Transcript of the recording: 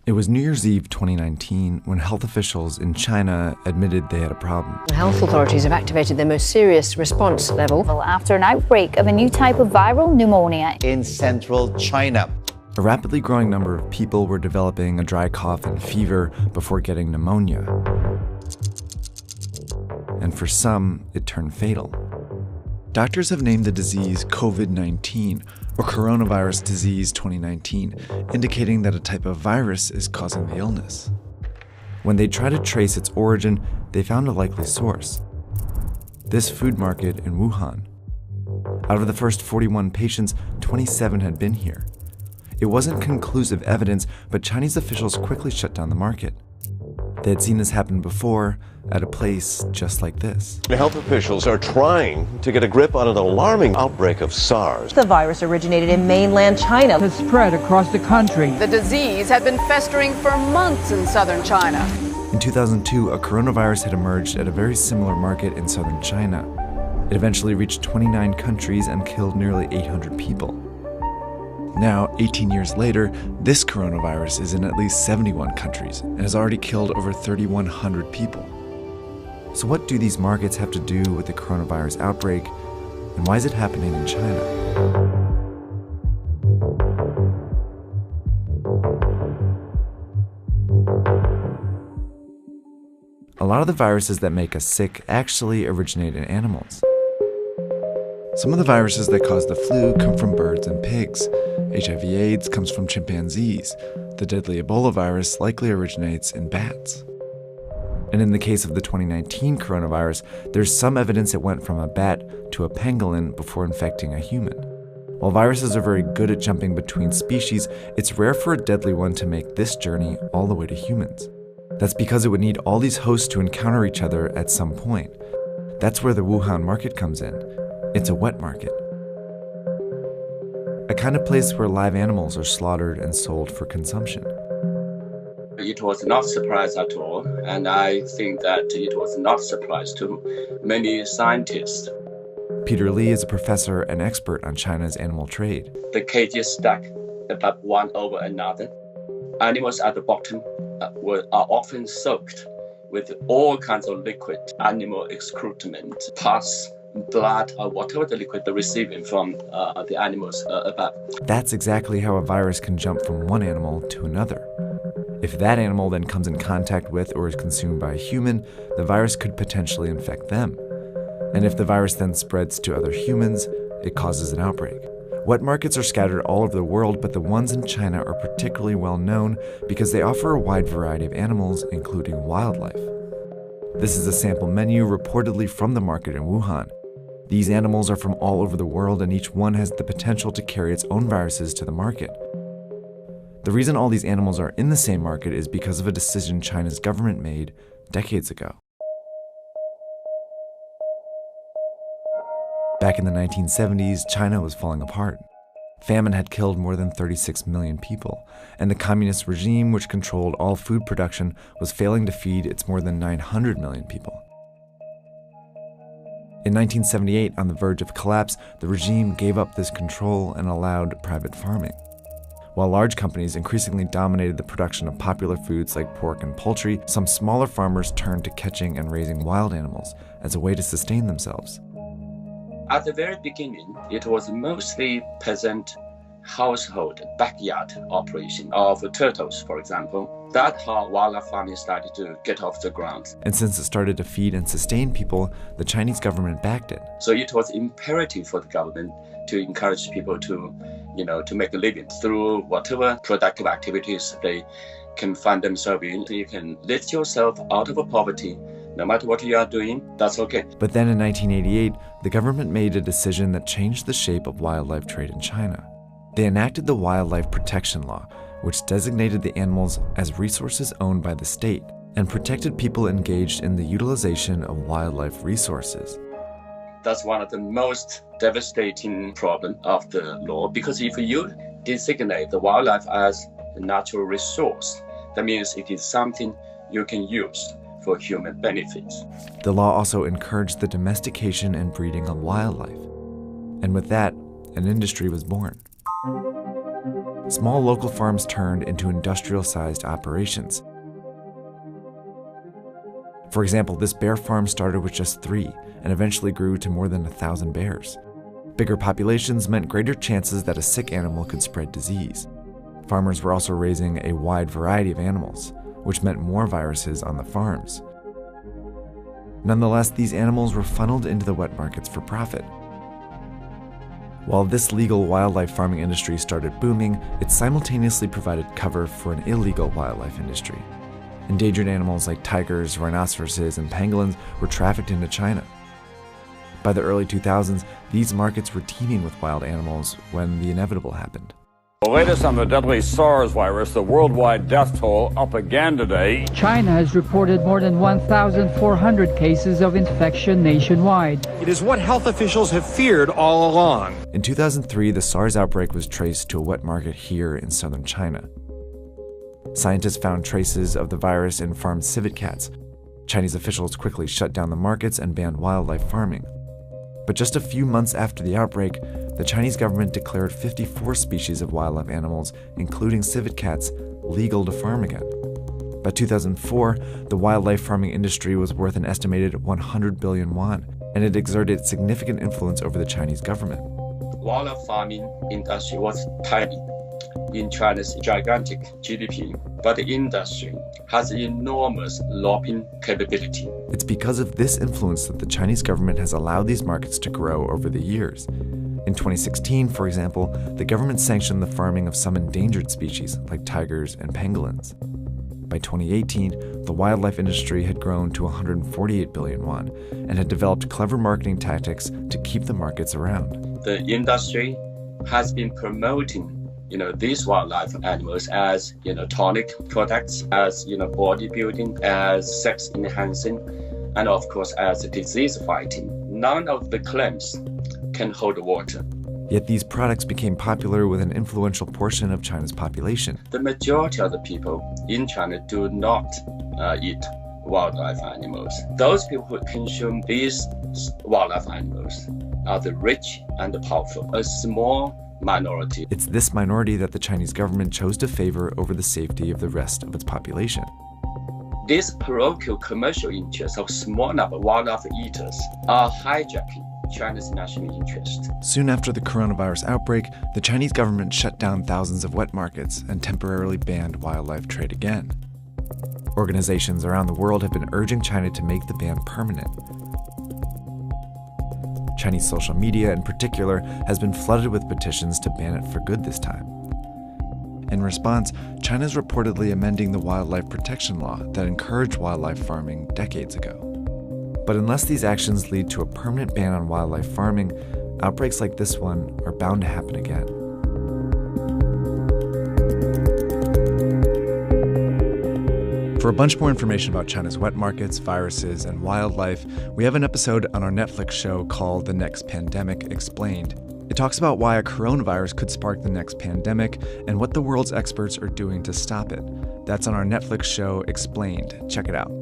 It was New Year's Eve 2019 when health officials in China admitted they had a problem. Health authorities have activated their most serious response level after an outbreak of a new type of viral pneumonia in central China. A rapidly growing number of people were developing a dry cough and fever before getting pneumonia. And for some, it turned fatal. Doctors have named the disease COVID-19, or Coronavirus Disease 2019, indicating that a type of virus is causing the illness. When they tried to trace its origin, they found a likely source: this food market in Wuhan. Out of the first 41 patients, 27 had been here. It wasn't conclusive evidence, but Chinese officials quickly shut down the market. They had seen this happen before at a place just like this. Health officials are trying to get a grip on an alarming outbreak of SARS. The virus originated in mainland China. Has spread across the country. The disease had been festering for months in southern China. In 2002, a coronavirus had emerged at a very similar market in southern China. It eventually reached 29 countries and killed nearly 800 people. Now, 18 years later, this coronavirus is in at least 71 countries and has already killed over 3,100 people. So what do these markets have to do with the coronavirus outbreak, and why is it happening in China? A lot of the viruses that make us sick actually originate in animals. Some of the viruses that cause the flu come from birds and pigs. HIV/AIDS comes from chimpanzees. The deadly Ebola virus likely originates in bats. And in the case of the 2019 coronavirus, there's some evidence it went from a bat to a pangolin before infecting a human. While viruses are very good at jumping between species, it's rare for a deadly one to make this journey all the way to humans. That's because it would need all these hosts to encounter each other at some point. That's where the Wuhan market comes in. It's a wet market. A kind of place where live animals are slaughtered and sold for consumption. It was not a surprise at all, and I think that it was not a surprise to many scientists. Peter Li is a professor and expert on China's animal trade. The cages stack above one over another. Animals at the bottom are often soaked with all kinds of liquid, animal excrement, pus, blood, or whatever the liquid they're receiving from the animals above. That's exactly how a virus can jump from one animal to another. If that animal then comes in contact with or is consumed by a human, the virus could potentially infect them. And if the virus then spreads to other humans, it causes an outbreak. Wet markets are scattered all over the world, but the ones in China are particularly well known because they offer a wide variety of animals, including wildlife. This is a sample menu reportedly from the market in Wuhan. These animals are from all over the world, and each one has the potential to carry its own viruses to the market. The reason all these animals are in the same market is because of a decision China's government made decades ago. Back in the 1970s, China was falling apart. Famine had killed more than 36 million people, and the communist regime, which controlled all food production, was failing to feed its more than 900 million people. In 1978, on the verge of collapse, the regime gave up this control and allowed private farming. While large companies increasingly dominated the production of popular foods like pork and poultry, some smaller farmers turned to catching and raising wild animals as a way to sustain themselves. At the very beginning, it was mostly peasant household backyard operation of turtles, for example. That's how wildlife farming started to get off the ground. And since it started to feed and sustain people, the Chinese government backed it. So it was imperative for the government to encourage people to make a living through whatever productive activities they can find themselves in. You can lift yourself out of poverty. No matter what you are doing, that's okay. But then in 1988, the government made a decision that changed the shape of wildlife trade in China. They enacted the Wildlife Protection Law, which designated the animals as resources owned by the state and protected people engaged in the utilization of wildlife resources. That's one of the most devastating problems of the law, because if you designate the wildlife as a natural resource, that means it is something you can use for human benefits. The law also encouraged the domestication and breeding of wildlife. And with that, an industry was born. small local farms turned into industrial-sized operations. For example, this bear farm started with just 3 and eventually grew to more than 1,000 bears. Bigger populations meant greater chances that a sick animal could spread disease. Farmers were also raising a wide variety of animals, which meant more viruses on the farms. Nonetheless, these animals were funneled into the wet markets for profit. While this legal wildlife farming industry started booming, it simultaneously provided cover for an illegal wildlife industry. Endangered animals like tigers, rhinoceroses, and pangolins were trafficked into China. By the early 2000s, these markets were teeming with wild animals when the inevitable happened. The latest on the deadly SARS virus, the worldwide death toll up again today. China has reported more than 1,400 cases of infection nationwide. It is what health officials have feared all along. In 2003, the SARS outbreak was traced to a wet market here in southern China. Scientists found traces of the virus in farmed civet cats. Chinese officials quickly shut down the markets and banned wildlife farming. But just a few months after the outbreak, the Chinese government declared 54 species of wildlife animals, including civet cats, legal to farm again. By 2004, the wildlife farming industry was worth an estimated 100 billion yuan, and it exerted significant influence over the Chinese government. Wildlife farming industry was tiny in China's gigantic GDP, but the industry has enormous lobbying capability. It's because of this influence that the Chinese government has allowed these markets to grow over the years. In 2016, for example, the government sanctioned the farming of some endangered species like tigers and pangolins. By 2018, the wildlife industry had grown to 148 billion yuan and had developed clever marketing tactics to keep the markets around. The industry has been promoting these wildlife animals as, tonic products, as, bodybuilding, as sex enhancing, and of course as disease fighting. None of the claims can hold water. Yet these products became popular with an influential portion of China's population. The majority of the people in China do not eat wildlife animals. Those people who consume these wildlife animals are the rich and the powerful, a small minority. It's this minority that the Chinese government chose to favor over the safety of the rest of its population. These parochial commercial interests of small number of wildlife eaters are hijacking China's national interest. Soon after the coronavirus outbreak, the Chinese government shut down thousands of wet markets and temporarily banned wildlife trade again. Organizations around the world have been urging China to make the ban permanent. Chinese social media, in particular, has been flooded with petitions to ban it for good this time. In response, China is reportedly amending the wildlife protection law that encouraged wildlife farming decades ago. But unless these actions lead to a permanent ban on wildlife farming, outbreaks like this one are bound to happen again. For a bunch more information about China's wet markets, viruses, and wildlife, we have an episode on our Netflix show called The Next Pandemic Explained. It talks about why a coronavirus could spark the next pandemic and what the world's experts are doing to stop it. That's on our Netflix show Explained. Check it out.